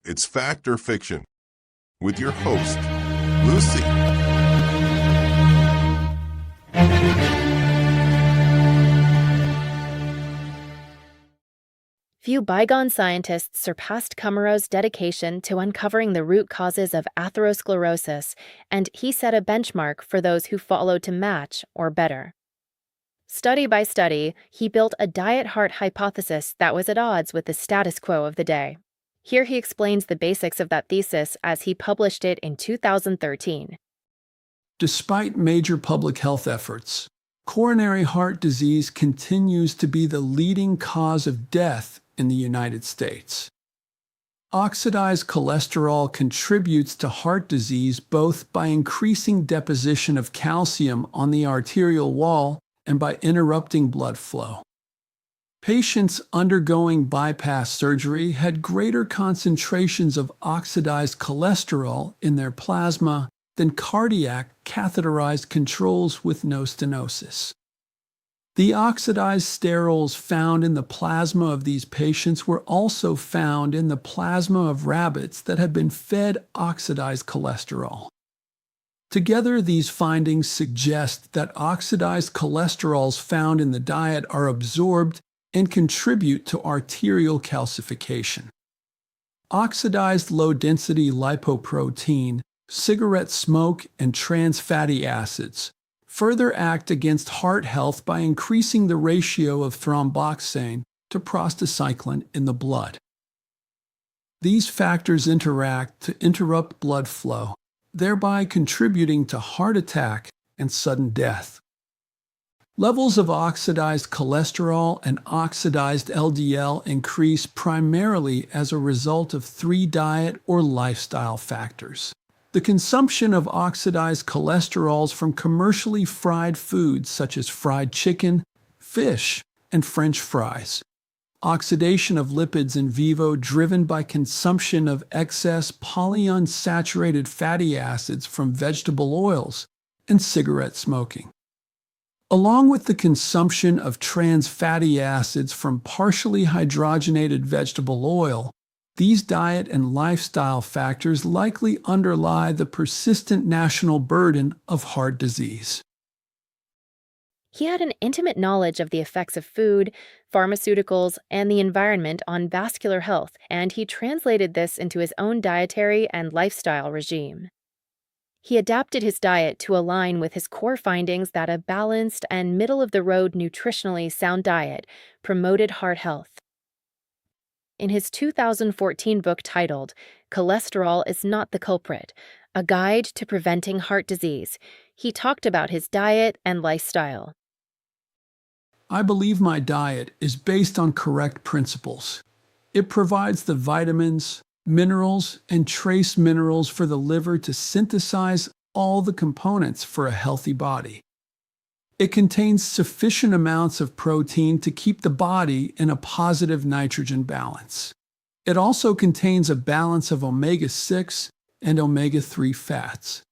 It's Fact or Fiction with your host, Lucy. Few bygone scientists surpassed Kummerow's dedication to uncovering the root causes of atherosclerosis, and he set a benchmark for those who followed to match or better. Study by study, he built a diet-heart hypothesis that was at odds with the status quo of the day. Here he explains the basics of that thesis as he published it in 2013. Despite major public health efforts, coronary heart disease continues to be the leading cause of death in the United States. Oxidized cholesterol contributes to heart disease both by increasing deposition of calcium on the arterial wall and by interrupting blood flow. Patients undergoing bypass surgery had greater concentrations of oxidized cholesterol in their plasma than cardiac catheterized controls with no stenosis. The oxidized sterols found in the plasma of these patients were also found in the plasma of rabbits that had been fed oxidized cholesterol. Together, these findings suggest that oxidized cholesterols found in the diet are absorbed and contribute to arterial calcification. Oxidized low-density lipoprotein, cigarette smoke, and trans fatty acids further act against heart health by increasing the ratio of thromboxane to prostacyclin in the blood. These factors interact to interrupt blood flow, thereby contributing to heart attack and sudden death. Levels of oxidized cholesterol and oxidized LDL increase primarily as a result of three diet or lifestyle factors. The consumption of oxidized cholesterols from commercially fried foods such as fried chicken, fish, and French fries. Oxidation of lipids in vivo driven by consumption of excess polyunsaturated fatty acids from vegetable oils and cigarette smoking. Along with the consumption of trans fatty acids from partially hydrogenated vegetable oil, these diet and lifestyle factors likely underlie the persistent national burden of heart disease. He had an intimate knowledge of the effects of food, pharmaceuticals, and the environment on vascular health, and he translated this into his own dietary and lifestyle regime. He adapted his diet to align with his core findings that a balanced and middle-of-the-road nutritionally sound diet promoted heart health. In his 2014 book titled Cholesterol is Not the Culprit, A Guide to Preventing Heart Disease, he talked about his diet and lifestyle. I believe my diet is based on correct principles. It provides the vitamins, minerals, and trace minerals for the liver to synthesize all the components for a healthy body. It contains sufficient amounts of protein to keep the body in a positive nitrogen balance. It also contains a balance of omega-6 and omega-3 fats.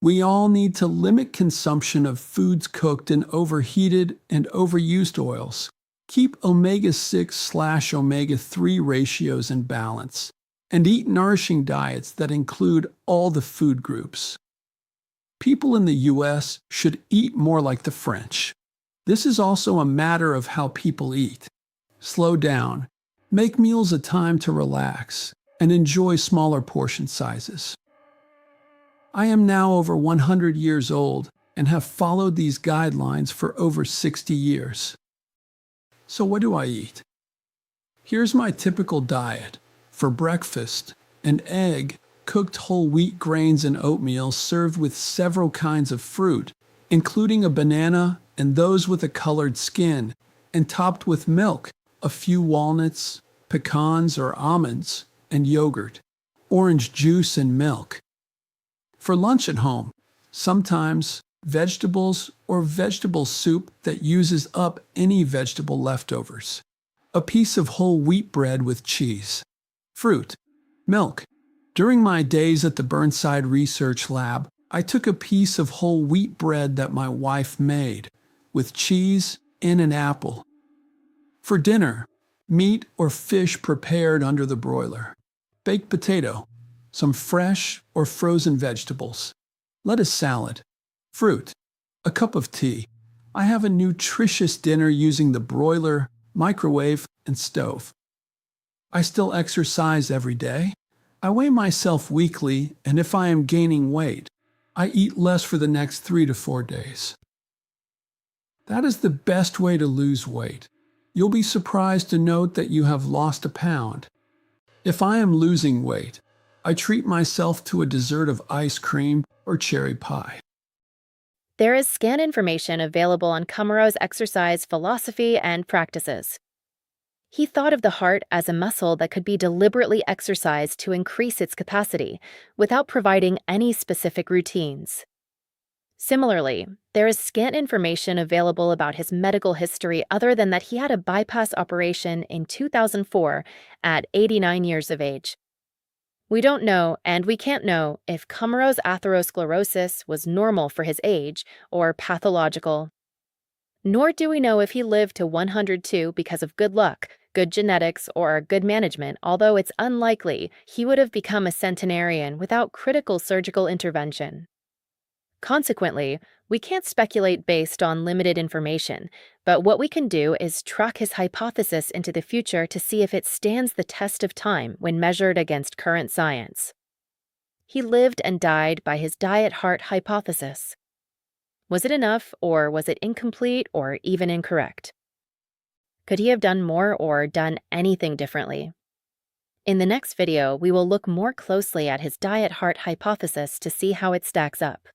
We all need to limit consumption of foods cooked in overheated and overused oils. Keep omega-6/omega-3 ratios in balance, and eat nourishing diets that include all the food groups. People in the U.S. should eat more like the French. This is also a matter of how people eat. Slow down, make meals a time to relax, and enjoy smaller portion sizes. I am now over 100 years old and have followed these guidelines for over 60 years. So what do I eat? Here's my typical diet. For breakfast, an egg, cooked whole wheat grains and oatmeal served with several kinds of fruit, including a banana and those with a colored skin, and topped with milk, a few walnuts, pecans or almonds, and yogurt, orange juice and milk. For lunch at home, sometimes vegetables or vegetable soup that uses up any vegetable leftovers, a piece of whole wheat bread with cheese, fruit, milk. During my days at the Burnside Research Lab, I took a piece of whole wheat bread that my wife made, with cheese and an apple. For dinner, meat or fish prepared under the broiler. baked potato, some fresh or frozen vegetables, lettuce salad, fruit, a cup of tea. I have a nutritious dinner using the broiler, microwave, and stove. I still exercise every day. I weigh myself weekly, and if I am gaining weight, I eat less for the next 3 to 4 days. That is the best way to lose weight. You'll be surprised to note that you have lost a pound. If I am losing weight, I treat myself to a dessert of ice cream or cherry pie. There is scan information available on Kummerow's exercise philosophy and practices. He thought of the heart as a muscle that could be deliberately exercised to increase its capacity, without providing any specific routines. Similarly, there is scant information available about his medical history other than that he had a bypass operation in 2004 at 89 years of age. We don't know, and we can't know, if Kummerow's atherosclerosis was normal for his age or pathological. Nor do we know if he lived to 102 because of good luck, good genetics, or good management, although it's unlikely he would have become a centenarian without critical surgical intervention. Consequently, we can't speculate based on limited information, but what we can do is track his hypothesis into the future to see if it stands the test of time when measured against current science. He lived and died by his diet-heart hypothesis. Was it enough, or was it incomplete or even incorrect? Could he have done more or done anything differently? In the next video, we will look more closely at his diet-heart hypothesis to see how it stacks up.